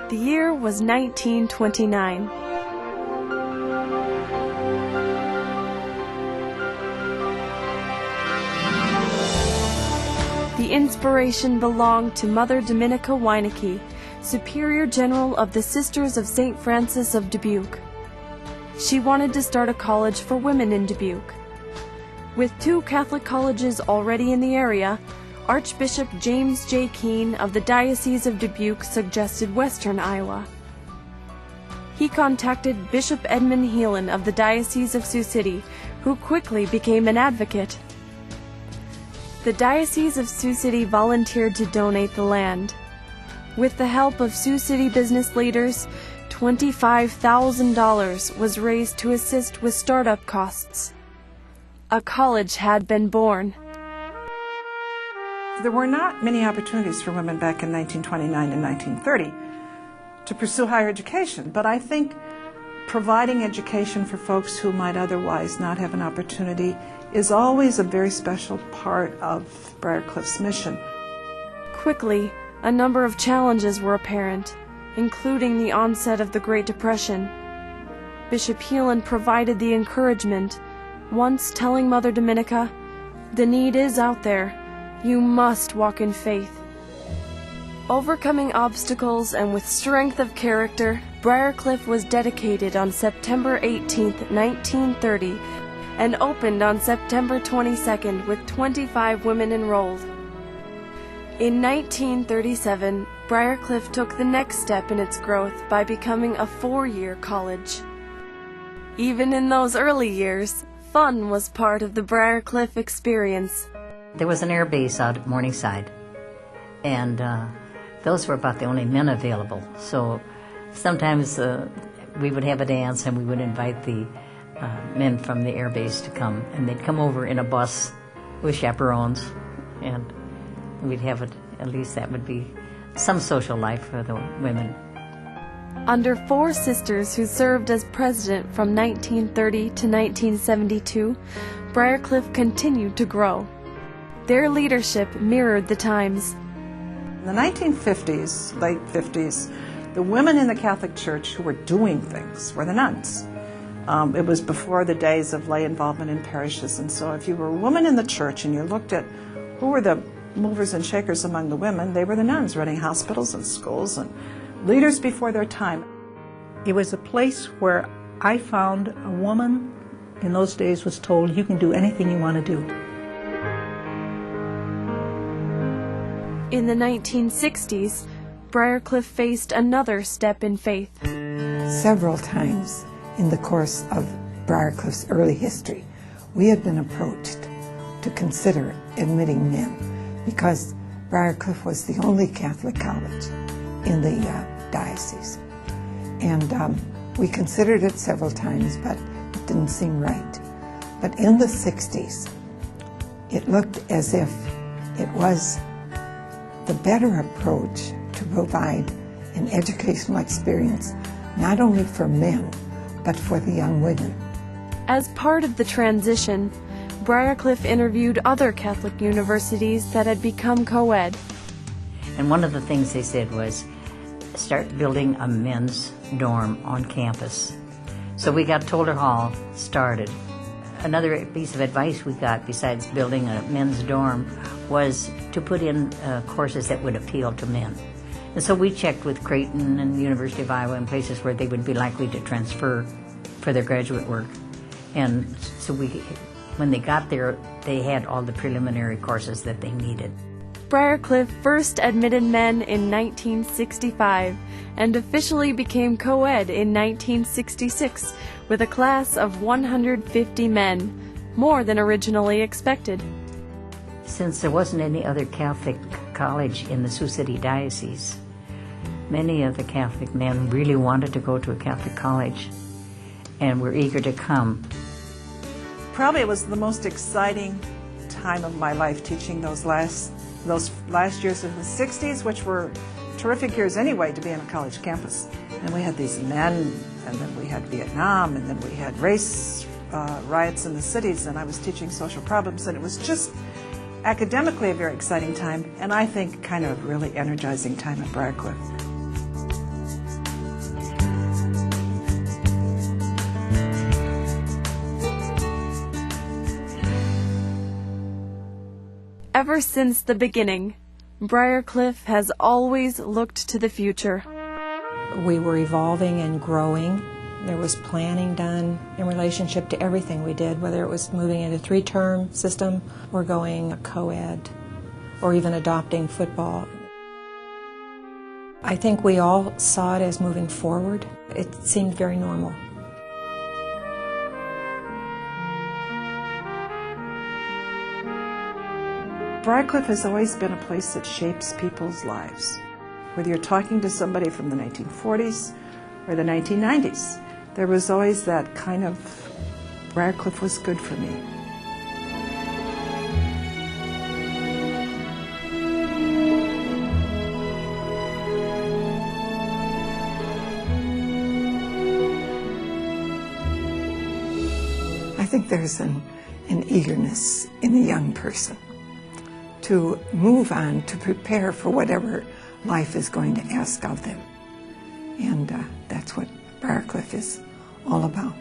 The year was 1929. The inspiration belonged to Mother Dominica Weinecke, Superior General of the Sisters of St. Francis of Dubuque. She wanted to start a college for women in Dubuque. With 2 Catholic colleges already in the area, Archbishop James J. Keene of the Diocese of Dubuque suggested Western Iowa. He contacted Bishop Edmund Heelan of the Diocese of Sioux City, who quickly became an advocate. The Diocese of Sioux City volunteered to donate the land. With the help of Sioux City business leaders, $25,000 was raised to assist with startup costs. A college had been born. There were not many opportunities for women back in 1929 and 1930 to pursue higher education, but I think providing education for folks who might otherwise not have an opportunity is always a very special part of Briar Cliff's mission. Quickly, a number of challenges were apparent, including the onset of the Great Depression. Bishop Heelan provided the encouragement, once telling Mother Dominica, "The need is out there. You must walk in faith." Overcoming obstacles and with strength of character, Briar Cliff was dedicated on September 18, 1930, and opened on September 22 with 25 women enrolled. In 1937, Briar Cliff took the next step in its growth by becoming a 4-year college. Even in those early years, fun was part of the Briar Cliff experience. There was an air base out at Morningside, and those were about the only men available. So sometimes we would have a dance and we would invite the men from the air base to come, and they'd come over in a bus with chaperones, and we'd have it, at least that would be some social life for the women. Under 4 sisters who served as president from 1930 to 1972, Briar Cliff continued to grow. Their leadership mirrored the times. In the 1950s, late 50s, the women in the Catholic Church who were doing things were the nuns. It was before the days of lay involvement in parishes, and so if you were a woman in the church and you looked at who were the movers and shakers among the women, they were the nuns running hospitals and schools and leaders before their time. It was a place where I found a woman in those days was told, you can do anything you want to do. In the 1960s, Briar Cliff faced another step in faith. Several times in the course of Briar Cliff's early history, we had been approached to consider admitting men because Briar Cliff was the only Catholic college in the diocese. And we considered it several times, but it didn't seem right. But in the 60s, it looked as if it was the better approach to provide an educational experience not only for men, but for the young women. As part of the transition, Briar Cliff interviewed other Catholic universities that had become co-ed. And one of the things they said was, start building a men's dorm on campus. So we got Toller Hall started. Another piece of advice we got, besides building a men's dorm, was to put in courses that would appeal to men. And so we checked with Creighton and the University of Iowa and places where they would be likely to transfer for their graduate work. And so when they got there, they had all the preliminary courses that they needed. Briar Cliff first admitted men in 1965 and officially became co-ed in 1966 with a class of 150 men, more than originally expected. Since there wasn't any other Catholic college in the Sioux City Diocese, many of the Catholic men really wanted to go to a Catholic college and were eager to come. Probably it was the most exciting time of my life, teaching those last years of the 60s, which were terrific years anyway to be on a college campus. And we had these men, and then we had Vietnam, and then we had race riots in the cities, and I was teaching social problems, and it was just academically a very exciting time, and I think kind of a really energizing time at Briar Cliff. Ever since the beginning, Briar Cliff has always looked to the future. We were evolving and growing. There was planning done in relationship to everything we did, whether it was moving into a 3-term system or going co-ed or even adopting football. I think we all saw it as moving forward. It seemed very normal. Briar Cliff has always been a place that shapes people's lives. Whether you're talking to somebody from the 1940s or the 1990s, there was always that kind of, Briar Cliff was good for me. I think there's an eagerness in a young person to move on, to prepare for whatever life is going to ask of them. And that's what Briar Cliff is all about.